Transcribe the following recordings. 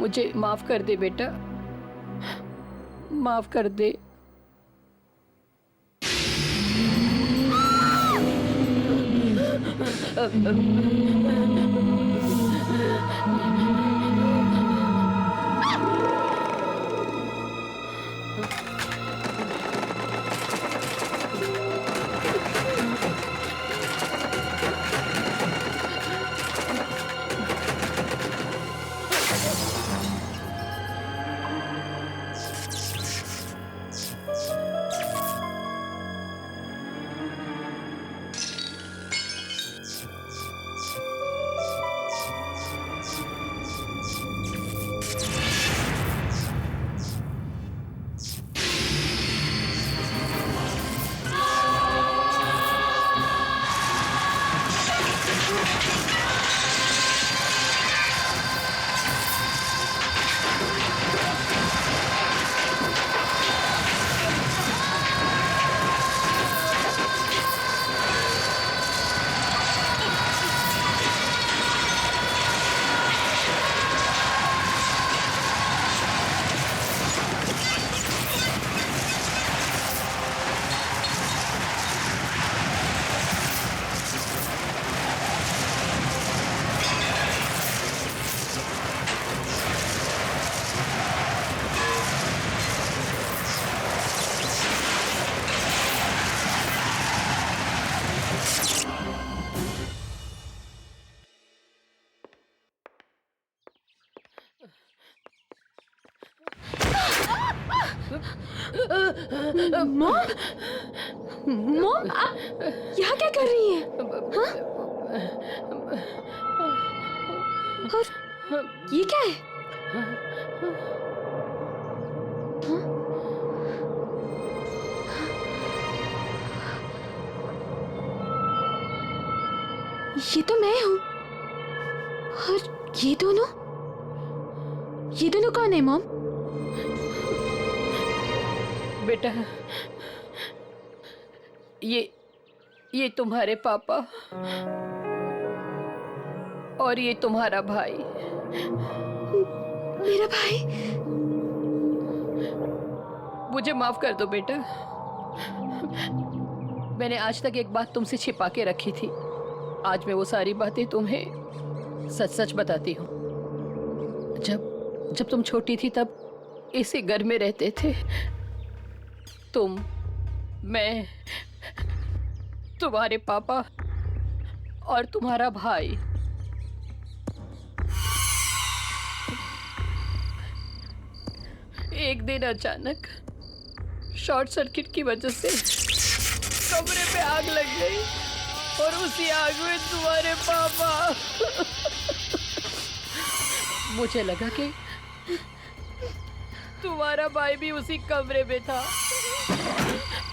मुझे माफ कर दे बेटा, माफ कर दे। मॉम, मॉम, आप यहाँ क्या कर रही हैं? हाँ? और ये क्या है? हाँ? ये तो मैं हूँ। और ये दोनों कौन है मॉम? बेटा, ये तुम्हारे पापा और ये तुम्हारा भाई। मेरा भाई? मुझे माफ कर दो बेटा, मैंने आज तक एक बात तुमसे छिपा के रखी थी। आज मैं वो सारी बातें तुम्हें सच सच बताती हूँ। जब तुम छोटी थी तब इसी घर में रहते थे तुम, मैं, तुम्हारे पापा और तुम्हारा भाई। एक दिन अचानक शॉर्ट सर्किट की वजह से कमरे पे आग लग गई और उसी आग में तुम्हारे पापा। मुझे लगा कि तुम्हारा भाई भी उसी कमरे में था,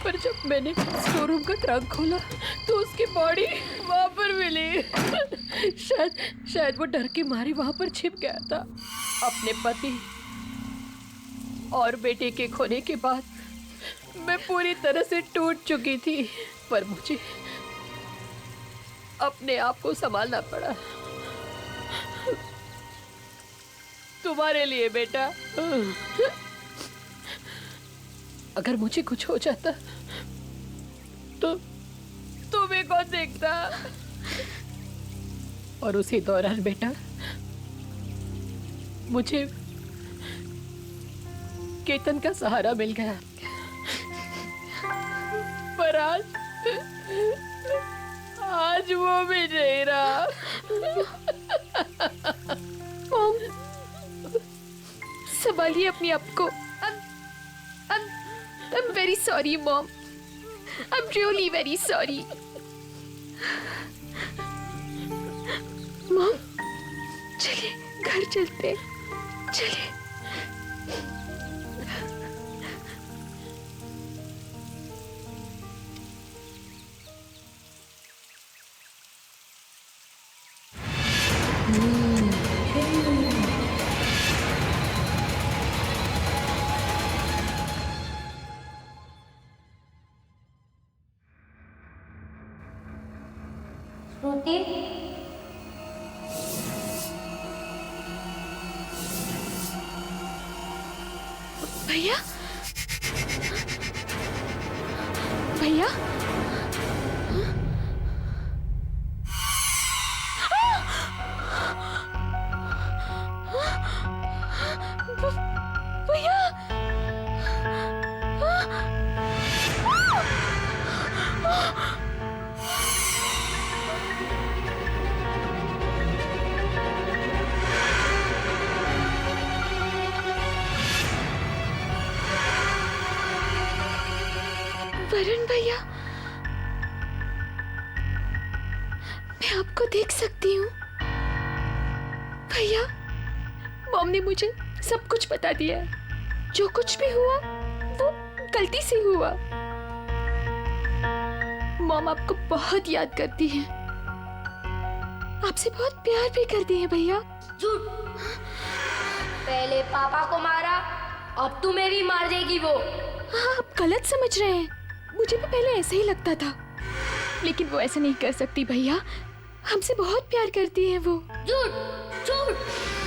पर जब मैंने स्टोर का ट्रंक खोला तो उसकी बॉडी वहां पर मिली। शायद वो डर के मारे वहां पर छिप गया था। अपने पति और बेटे के खोने के बाद मैं पूरी तरह से टूट चुकी थी, पर मुझे अपने आप को संभालना पड़ा तुम्हारे लिए बेटा। अगर मुझे कुछ हो जाता तो तुम्हें कौन देखता? और उसी दौरान बेटा मुझे केतन का सहारा मिल गया, पर आज वो भी नहीं रहा। मॉम, संभालिए अपने आप को। I'm very sorry, Mom. I'm really very sorry. Mom, चलिए घर चलते हैं। चलिए। श्रुति, भैया भैया भैया वरुण भैया, मैं आपको देख सकती हूँ। भैया, मॉम ने मुझे सब कुछ बता दिया है। जो कुछ भी हुआ वो गलती से हुआ। मॉम आपको बहुत याद करती है, आपसे बहुत प्यार भी करती है भैया। झूठ। पहले पापा को मारा, अब तू मेरी मार देगी वो। हाँ, आप गलत समझ रहे हैं। मुझे भी पहले ऐसे ही लगता था, लेकिन वो ऐसा नहीं कर सकती भैया। हमसे बहुत प्यार करती है वो। झूठ झूठ।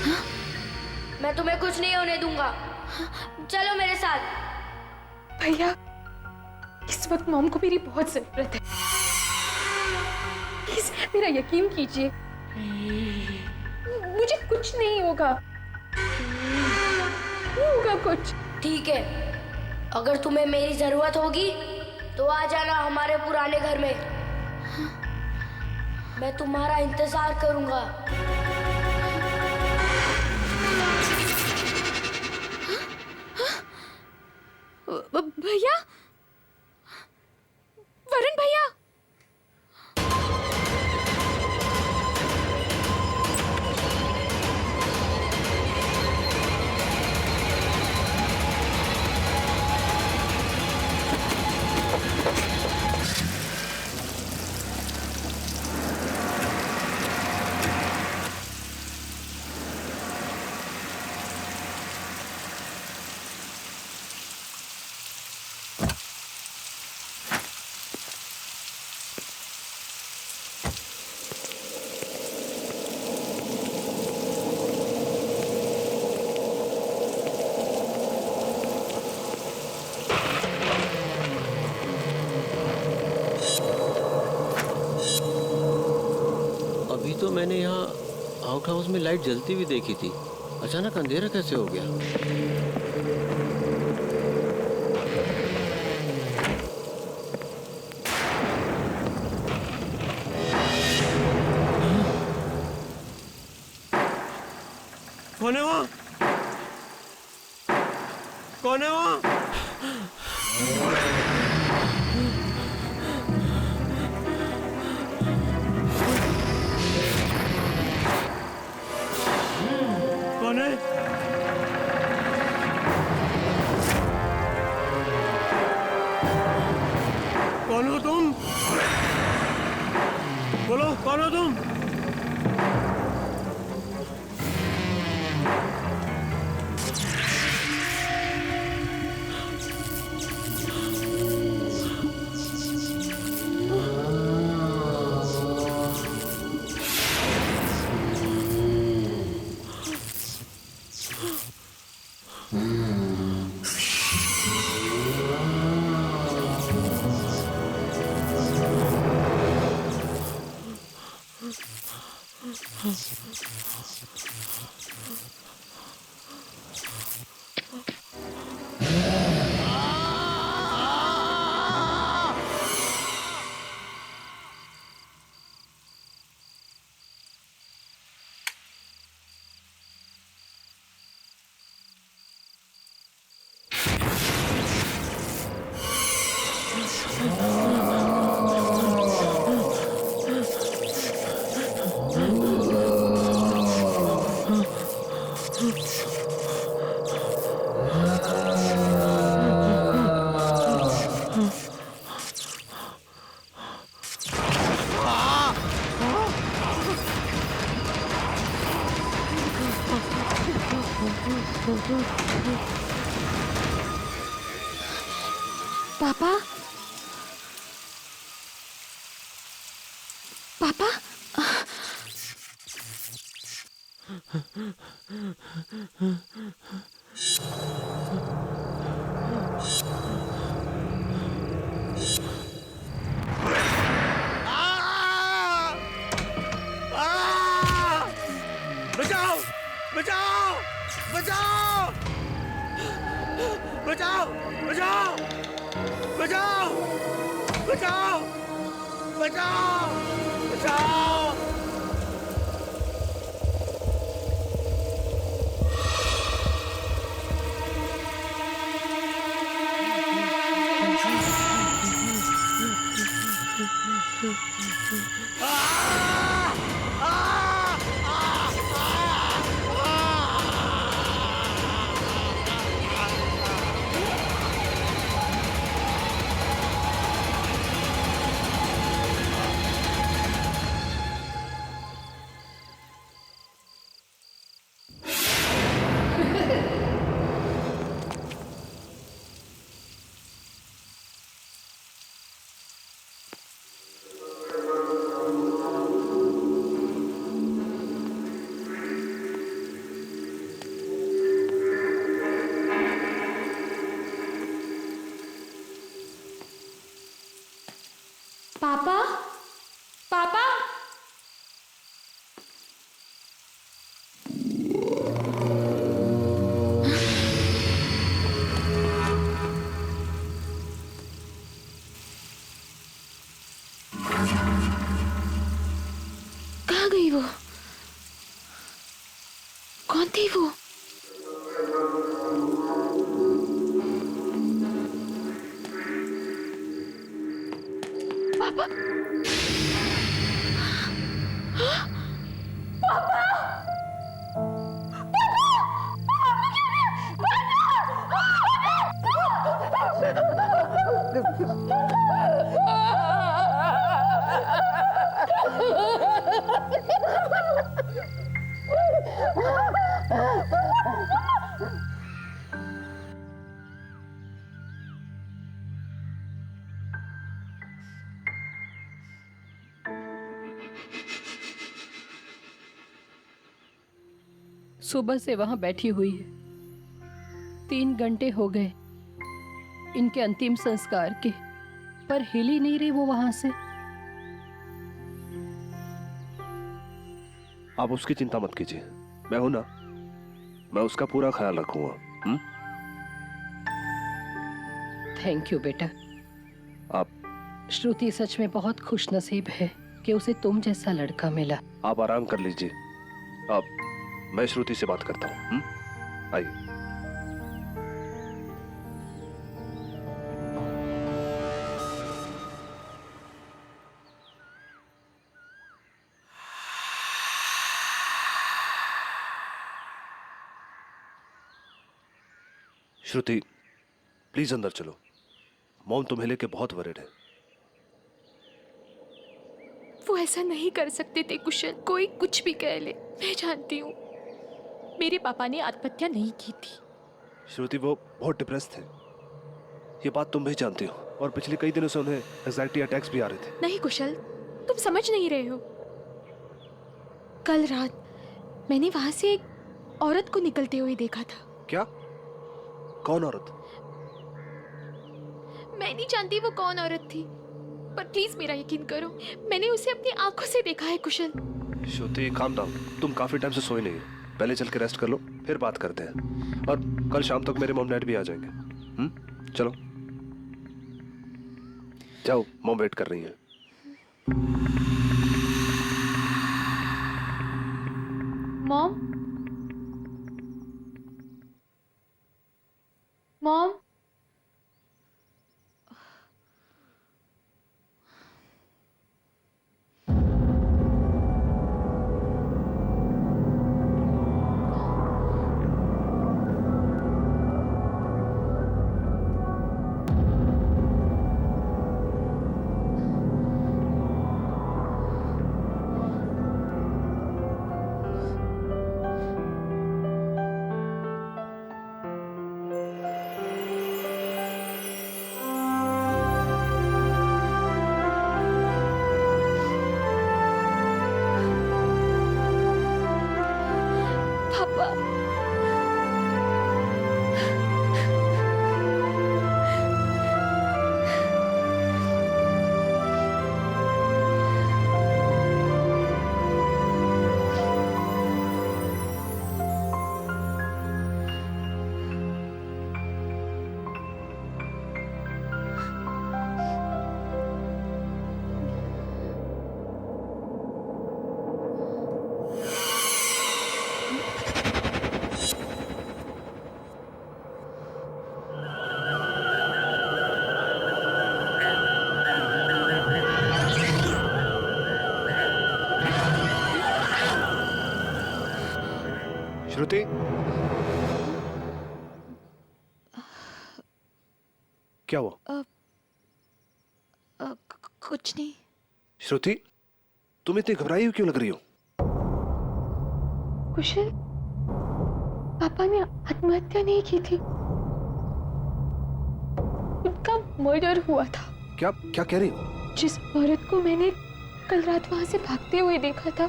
हाँ? मैं तुम्हें कुछ नहीं होने दूंगा। चलो मेरे साथ। भैया, इस वक्त मॉम को मेरी बहुत जरूरत है। प्लीज मेरा यकीन कीजिए, मुझे कुछ नहीं होगा। नहीं होगा कुछ। ठीक है, अगर तुम्हें मेरी जरूरत होगी तो आ जाना हमारे पुराने घर में। मैं तुम्हारा इंतजार करूंगा। भैया, वरुण भैया, तो मैंने यहाँ आउट हाउस में लाइट जलती हुई देखी थी, अचानक अंधेरा कैसे हो गया? कौन है वहाँ? कौन है वहाँ? कौन है? कौन हो तुम? बोलो, कौन हो तुम? पापा, पापा, बचाओ बचाओ बचाओ बचाओ बचाओ बचाओ बचाओ बचाओ बचाओ। पापा पापा कहाँ गई वो? कौन थी वो? पापा सुबह से वहां बैठी हुई है। 3 घंटे हो गए इनके अंतिम संस्कार के, पर हिल ही नहीं रही वो वहां से। आप उसकी चिंता मत कीजिए, मैं हूं ना, मैं उसका पूरा ख्याल रखूंगा। थैंक यू बेटा। आप श्रुति सच में बहुत खुश नसीब है कि उसे तुम जैसा लड़का मिला। आप आराम कर लीजिए। आप मैं श्रुति से बात करता हूँ। आइए। श्रुति प्लीज अंदर चलो, मॉम तुम्हें लेके बहुत वरीड है। वो ऐसा नहीं कर सकते थे कुशल, कोई कुछ भी कह ले, मैं जानती हूँ मेरे पापा ने आत्महत्या नहीं की थी। श्रुति वो बहुत डिप्रेस थे, ये बात तुम भी जानती हो, और पिछले कई दिनों से उन्हें एंजाइटी अटैक्स भी आ रहे थे। नहीं कुशल, तुम समझ नहीं रहे हो। कल रात मैंने वहां से एक औरत को निकलते हुए देखा था। क्या? कौन औरत? मैं नहीं जानती वो कौन औरत थी, पर प्लीज मेरा यकीन करो, मैंने उसे अपनी आंखों से देखा है कुशल। श्रुति काम डाउन, तुम काफी टाइम से सोई नहीं हो, पहले चल के रेस्ट कर लो, फिर बात करते हैं। और कल शाम तक मेरे मॉम डैड भी आ जाएंगे। चलो जाओ, मॉम वेट कर रही हैं। मॉम, मॉम, श्रुति, क्या हुआ? कुछ नहीं। श्रुति, तुम इतनी घबराई हुई क्यों लग रही हो? कुशल, पापा ने आत्महत्या नहीं की थी, उनका मर्डर हुआ था। क्या क्या कह रही हो? जिस औरत को मैंने कल रात वहां से भागते हुए देखा था,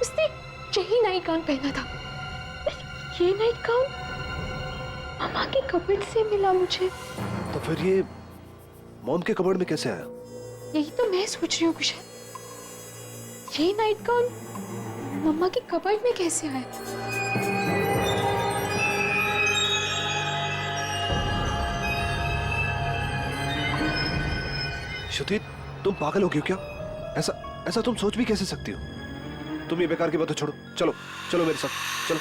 उसने यही नाइट गाउन पहना था। ये नाइट गाउन मामा के कपड़े से मिला मुझे। तो फिर ये मॉम के कबर्ड में कैसे आया? यही तो मैं सोच रही हूँ कुशल, ये नाइट गाउन मम्मा के कपबोर्ड में कैसे आया? श्रुति, तुम पागल हो गई हो क्या? ऐसा ऐसा तुम सोच भी कैसे सकती हो? तुम ये बेकार की बातें छोड़ो, चलो चलो मेरे साथ चलो।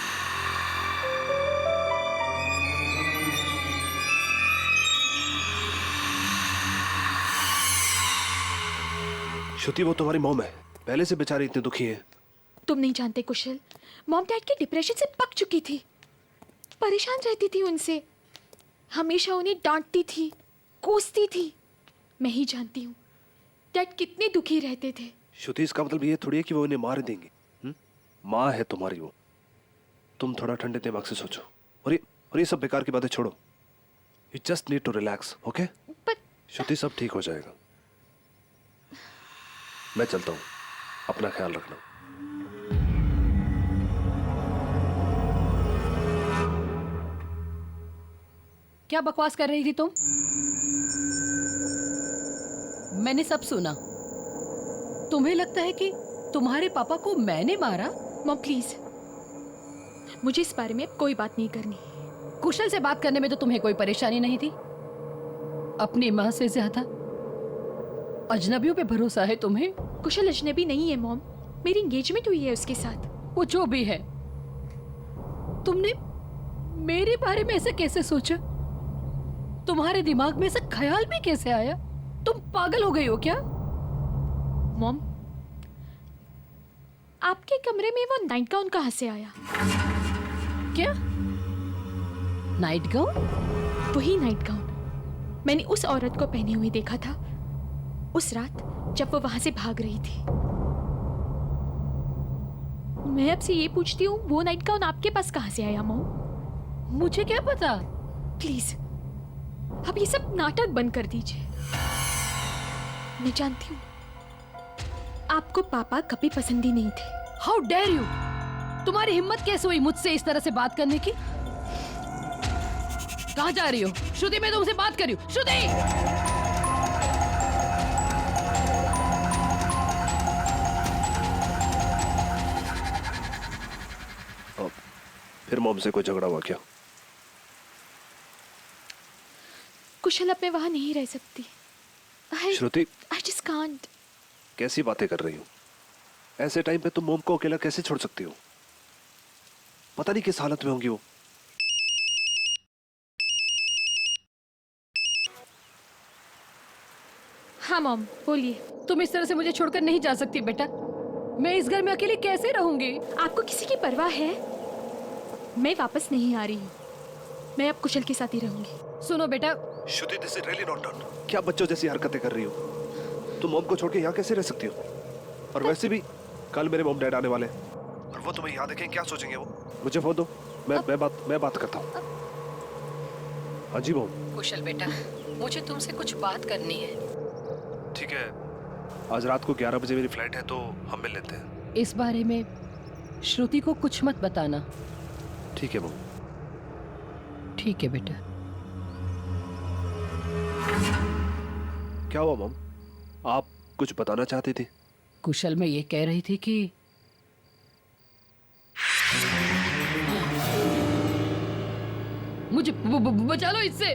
श्रुति, वो तुम्हारी मॉम है, पहले से बेचारी इतनी दुखी है। तुम नहीं जानते कुशल, मॉम डैड के डिप्रेशन से पक चुकी थी, परेशान रहती थी उनसे, हमेशा उन्हें डांटती थी, कोसती थी। मैं ही जानती हूँ डैड कितने दुखी रहते थे। श्रुति, इसका मतलब ये थोड़ी है कि वो उन्हें मार देंगे। माँ है तुम्हारी वो। तुम थोड़ा ठंडे दिमाग से सोचो और ये सब बेकार की बातें छोड़ो। You just need to relax, okay? Shruti, सब ठीक हो जाएगा। मैं चलता हूँ, अपना ख्याल रखना। क्या बकवास कर रही थी तुम? मैंने सब सुना। तुम्हें लगता है कि तुम्हारे पापा को मैंने मारा? मॉम प्लीज, मुझे इस बारे में कोई बात नहीं करनी। कुशल से बात करने में तो तुम्हें कोई परेशानी नहीं थी। अपनी माँ से ज्यादा अजनबियों पे भरोसा है तुम्हें। कुशल अजनबी नहीं है मॉम, मेरी एंगेजमेंट हुई है उसके साथ। वो जो भी है, तुमने मेरे बारे में ऐसे कैसे सोचा? तुम्हारे दिमाग में ऐसा ख्याल भी कैसे आया? तुम पागल हो गई हो क्या? मॉम, आपके कमरे में वो नाइट गाउन कहाँ से आया? क्या नाइट गाउन? वही नाइट गाउन मैंने उस औरत को पहने हुए देखा था उस रात जब वो वहां से भाग रही थी। मैं आपसे ये पूछती हूँ, वो नाइट गाउन आपके पास कहाँ से आया मॉम? मुझे क्या पता। प्लीज अब ये सब नाटक बंद कर दीजिए। मैं जानती हूँ आपको पापा कभी पसंद ही नहीं थे। How dare you! तुम्हारी हिम्मत कैसे हुई मुझसे इस तरह से बात करने की? कहाँ जा रही हो? श्रुति, मैं तुमसे बात कर रही हूँ। श्रुति! फिर मॉम से कोई झगड़ा हुआ क्या? कुशल, अब मैं वहां नहीं रह सकती। श्रुति, I just can't. कैसी बातें कर रही हो? ऐसे टाइम पे तुम मॉम को अकेला कैसे छोड़ सकती हो? पता नहीं किस हालत में होंगी वो। हाँ मॉम, बोलिए। तुम इस तरह से मुझे छोड़कर नहीं जा सकती बेटा। मैं इस घर में अकेले कैसे रहूंगी? आपको किसी की परवाह है? मैं वापस नहीं आ रही हूँ, मैं अब कुशल के साथ ही रहूंगी। सुनो बेटा, Shruti, this is really not done. क्या बच्चों जैसी हरकतें कर रही हो? तुम मॉम को छोड़ के यहाँ कैसे रह सकती हो? और वैसे भी कल मेरे मॉम डैड आने वाले हैं और वो तुम्हें यहाँ देखें क्या सोचेंगे वो? मुझे फोन दो, मैं बात करता हूँ। हाँ जी मॉम। कुशल बेटा, मुझे तुमसे कुछ बात करनी है। ठीक है, आज रात को 11 बजे मेरी फ्लाइट है तो हम मिल लेते हैं। इस बारे में श्रुति को कुछ मत बताना। ठीक है मॉम। ठीक है बेटा। क्या हुआ मॉम? आप कुछ बताना चाहती थी? कुशल, मैं ये कह रही थी कि मुझे बचा लो इससे।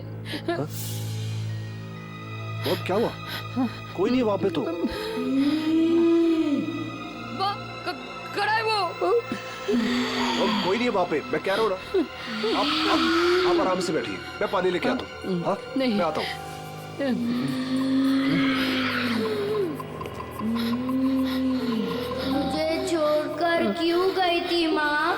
मॉम, क्या हुआ? कोई नहीं है वहां पे तो। खड़ा है वो। मॉम, कोई नहीं है वहां पे, मैं कह रहा हूँ ना। आप आराम से बैठिए, मैं पानी लेके आता हूँ। हाँ, नहीं। मैं आता हूँ। मुझे छोड़कर क्यों गई थी माँ?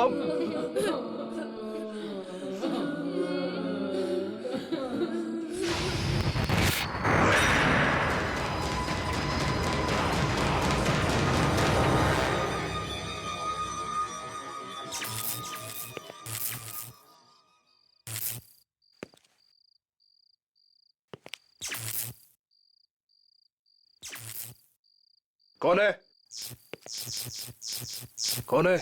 मॉम कौन है? कौन है?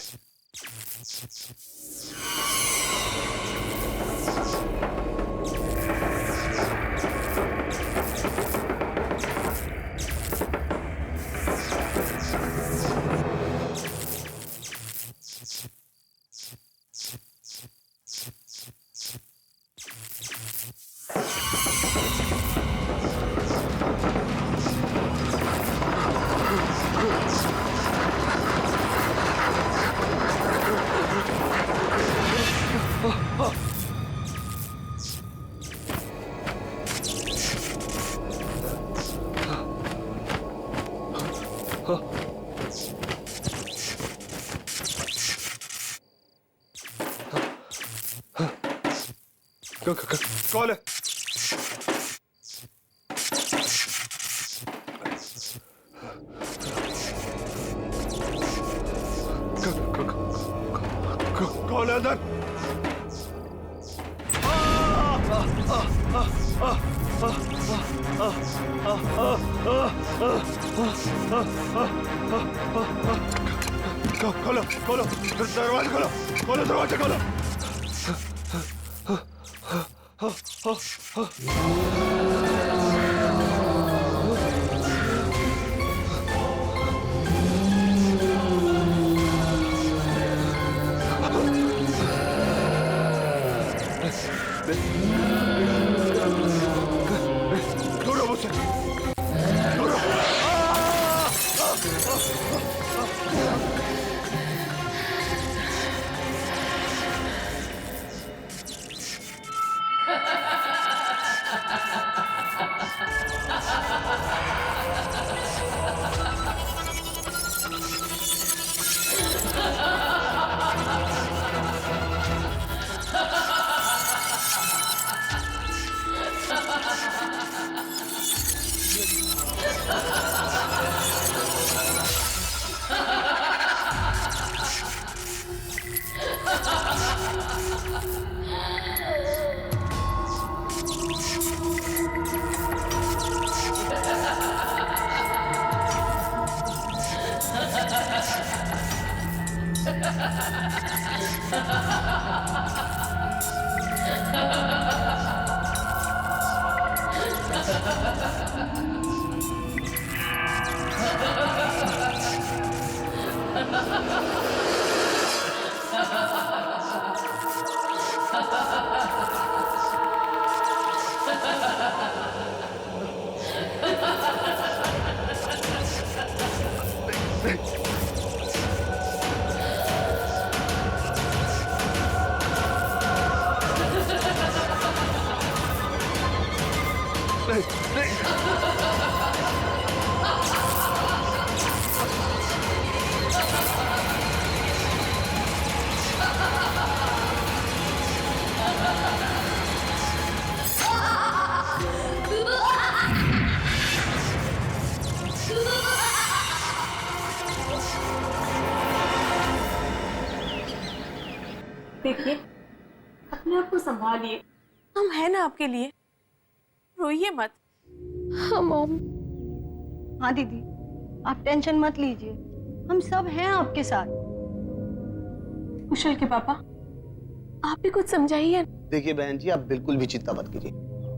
कौन है? कौन है अंदर? खोलो खोलो दरवाजा खोलो खोलो दरवाजा खोलो दूर मुझसे दूर देखिए, अपने आप को संभालिए। हम हैं ना आपके लिए, रोइए मत। हाँ मॉम। हाँ दीदी, आप टेंशन मत लीजिए, हम सब हैं आपके साथ। कुशल के पापा, आप भी कुछ समझाइए। देखिए बहन जी, आप बिल्कुल भी चिंता मत कीजिए।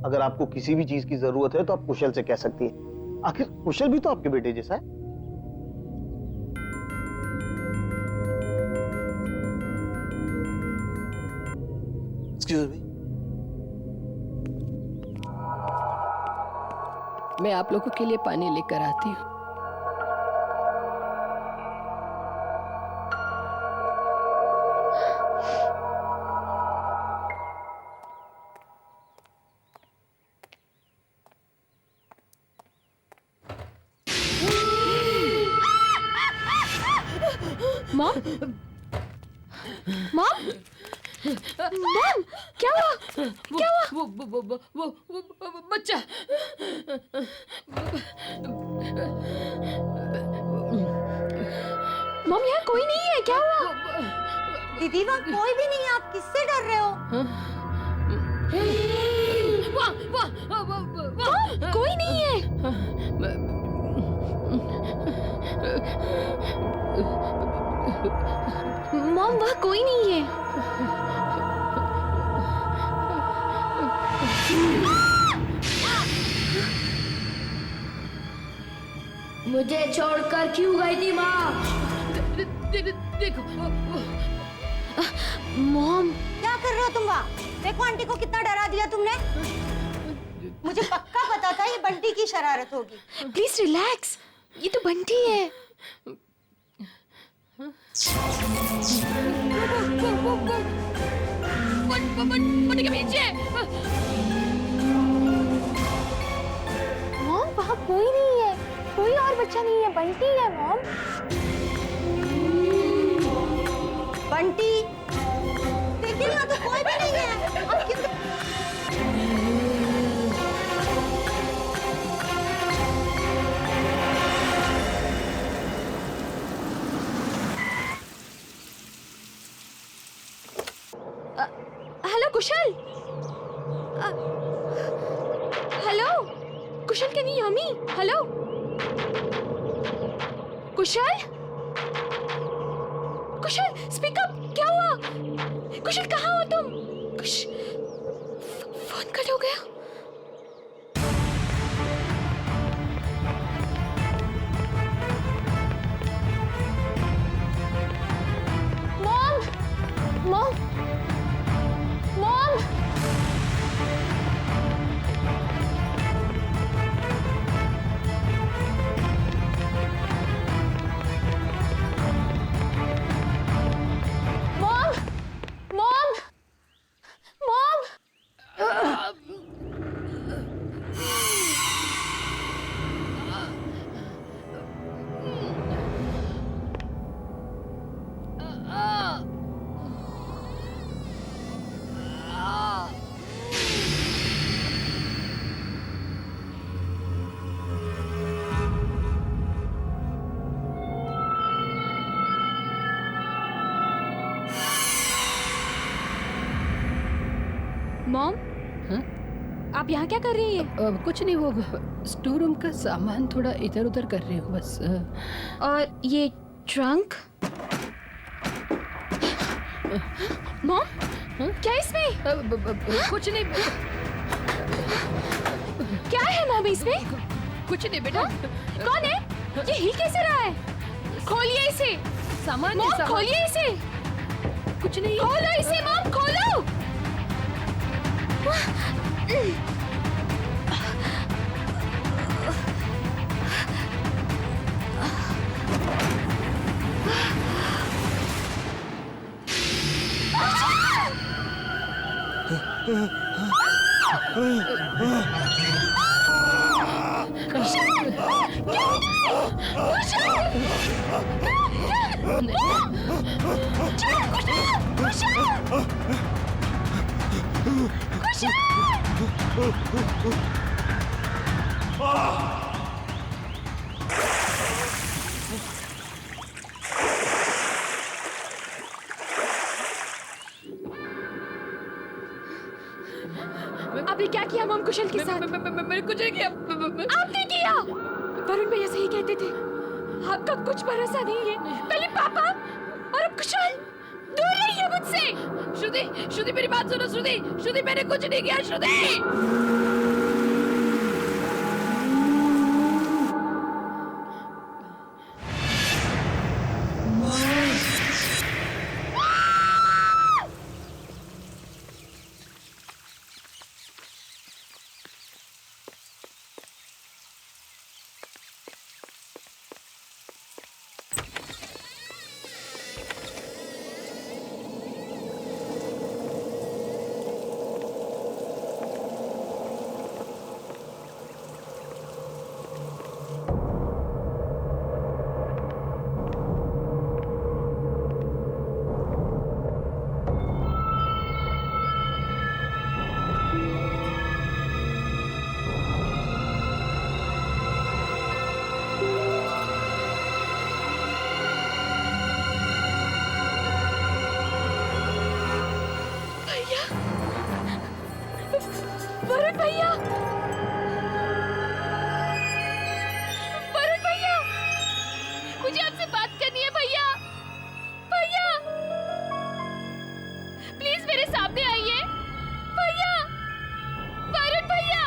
अगर आपको किसी भी चीज की जरूरत है तो आप कुशल से कह सकती हैं। आखिर कुशल भी तो आपके बेटे जैसा है। Excuse me. मैं आप लोगों के लिए पानी लेकर आती हूँ। मॉम मॉम मॉम क्या हुआ? क्या हुआ? वो बच्चा मॉम यहाँ कोई नहीं है, क्या हुआ? दीदी वहाँ कोई भी नहीं है, आप किससे डर रहे हो? मॉम कोई नहीं है। मॉम वहाँ कोई नहीं है। मुझे छोड़कर क्यों गई थी माँ? देखो मॉम क्या कर रहे हो तुम वहाँ? देखो आंटी को कितना डरा दिया तुमने। मुझे पक्का पता था ये बंटी की शरारत होगी। प्लीज रिलैक्स, ये तो बंटी है। बंटी के पीछे। मॉम वहाँ कोई नहीं है, कोई और बच्चा नहीं है, बंटी है मॉम। बंटी देखिए यहाँ तो कोई भी नहीं है। अब किस hello Kusal. Hello Kusal, can you hear me? Hello Kusal, Kusal speak up, क्या हुआ? कुशल कहाँ हो तुम? फोन कट हो गया। Mom mom mom mom mom mom आप यहाँ क्या कर रही हैं? कुछ नहीं, वो स्टोर रूम का सामान थोड़ा इधर उधर कर रही हूँ बस। और ये ट्रंक? मॉम क्या इसमें? कुछ नहीं। क्या है मॉम इसमें? कुछ नहीं बेटा। कौन है ये? हिल कैसे रहा है? खोलिए इसे सामान मॉम, सामान। खोलिए इसे। कुछ नहीं। खोलो इसे मॉम, खोलो। आपने क्या किया मॉम कुशल के साथ? मैंने कुछ नहीं किया। आपने किया। वरुण भैया सही कहते थे, आपका कुछ भरोसा नहीं है। पहले पापा और अब कुशल। दूर रहिए मुझसे। श्रुति मेरी बात सुनो। श्रुति मैंने कुछ नहीं किया। श्रुति वरुण भैया, वरुण भैया, मुझे आपसे बात करनी है भैया। भैया प्लीज मेरे सामने आइए भैया, वरुण भैया।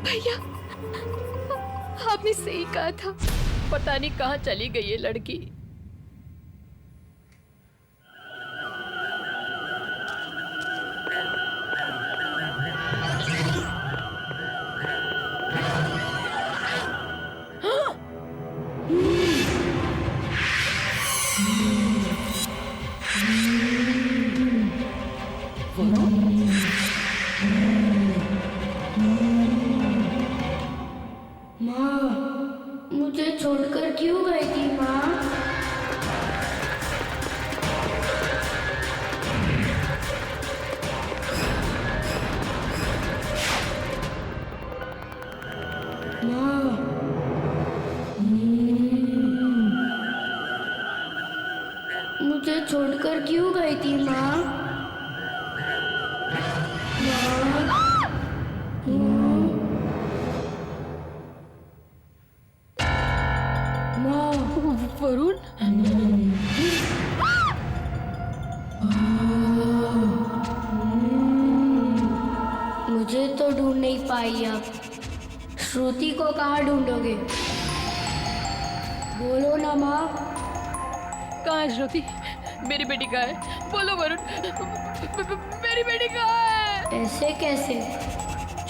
भैया आपने सही कहा था। पता नहीं कहाँ चली गई ये लड़की। मुझे छोड़कर क्यों गई थी माँ? मुझे छोड़कर क्यों गई थी माँ? वरुण, मुझे तो ढूंढ नहीं पाई अब। श्रुति को कहाँ ढूंढोगे? बोलो ना माँ। कहाँ है श्रुति? मेरी बेटी कहाँ है? बोलो वरुण, मेरी बेटी कहाँ है? ऐसे कैसे?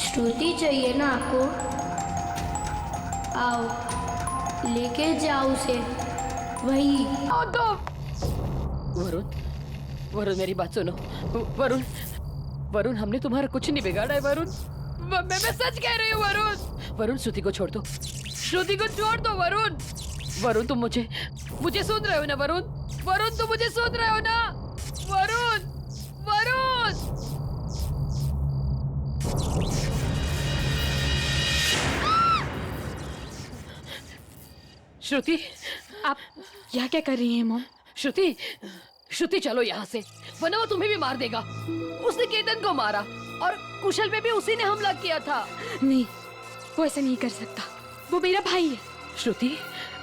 श्रुति चाहिए ना आपको? आओ लेके जाओ उसे वही। आओ तो। वरुण, वरुण मेरी बात सुनो। वरुण, वरुण हमने तुम्हारा कुछ नहीं बिगाड़ा है वरुण। मैं सच कह रही हूँ वरुण। वरुण श्रुति को छोड़ दो, श्रुति को छोड़ दो वरुण। वरुण तुम मुझे सुन रहे हो ना वरुण? वरुण तुम मुझे सुन रहे हो ना? वरुण, वरुण। श्रुति, आप यहाँ क्या कर रही हैं मॉम? श्रुति, श्रुति चलो यहाँ से, वरना वो तुम्हें भी मार देगा। उसने केतन को मारा और कुशल पे भी उसी ने हमला किया था। नहीं, वो ऐसा नहीं कर सकता। वो मेरा भाई है। श्रुति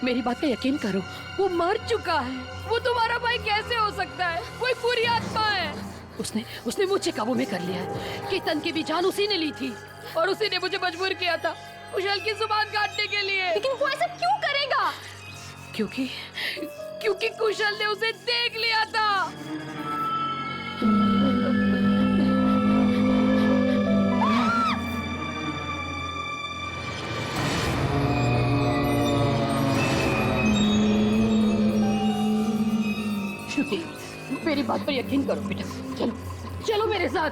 मेरी बात पे यकीन करो, वो मर चुका है। वो तुम्हारा भाई कैसे हो सकता है? वो एक बुरी आत्मा है। उसने मुझे काबू में कर लिया है। केतन की भी जान उसी ने ली थी और उसी ने मुझे मजबूर किया था कुशल की जुबान काटने के लिए। लेकिन वो ऐसा क्यों करेगा? क्योंकि कुशल ने उसे देख लिया था। श्रुति मेरी बात पर यकीन करो बेटा, चलो चलो मेरे साथ।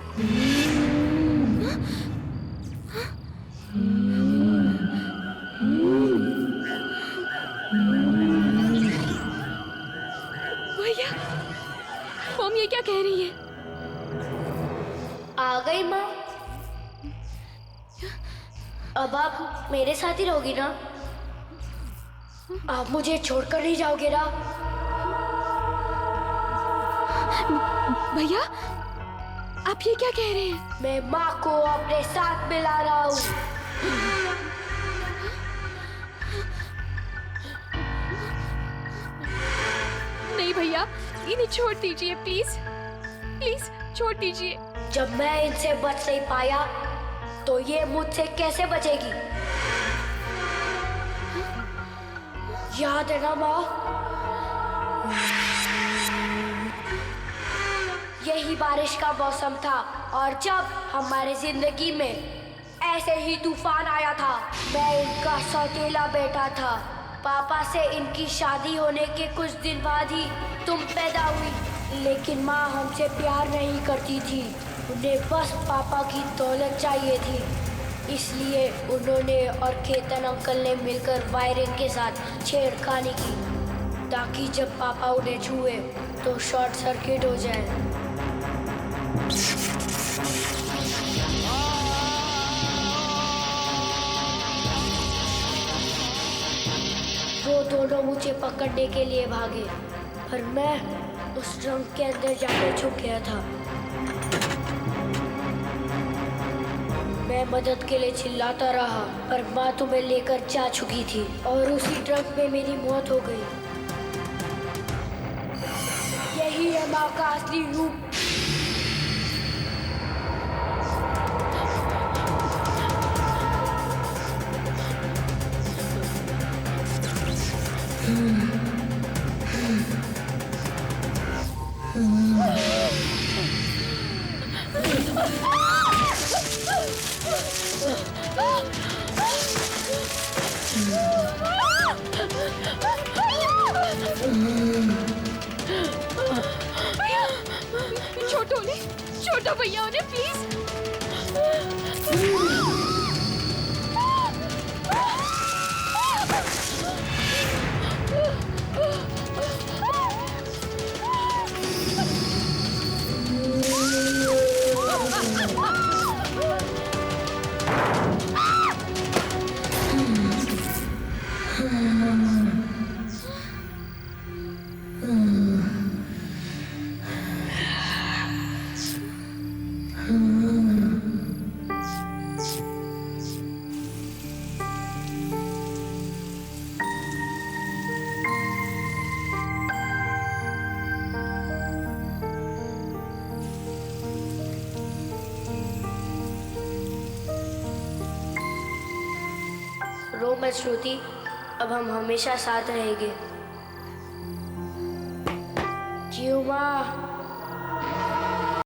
भैया, मॉम ये क्या कह रही है? आ गई माँ। अब आप मेरे साथ ही रहोगी ना? आप मुझे छोड़कर नहीं जाओगे ना? भैया, आप ये क्या कह रहे हैं? मैं माँ को अपने साथ मिला रहा हूँ। नहीं भैया, इन्हें छोड़ दीजिए प्लीज, प्लीज छोड़ दीजिए। जब मैं इनसे बच नहीं पाया तो ये मुझसे कैसे बचेगी? याद है ना माँ? यही बारिश का मौसम था और जब हमारी जिंदगी में ऐसे ही तूफान आया था। मैं इनका सौतेला बेटा था। पापा से इनकी शादी होने के कुछ दिन बाद ही तुम पैदा हुई। लेकिन माँ हमसे प्यार नहीं करती थी, उन्हें बस पापा की दौलत चाहिए थी। इसलिए उन्होंने और केतन अंकल ने मिलकर वायरिंग के साथ छेड़खानी की ताकि जब पापा उन्हें छुए तो शॉर्ट सर्किट हो जाए। वो दोनों मुझे पकड़ने के लिए भागे, पर मैं उस ट्रंक के अंदर जाकर छुप गया था। मैं मदद के लिए चिल्लाता रहा, पर माँ तुम्हें लेकर जा चुकी थी और उसी ट्रक में मेरी मौत हो गई। यही है माँ का असली रूप। छोटा भैया उन्हें प्लीज। रो मत श्रुति, अब हम हमेशा साथ रहेंगे। जियो माँ।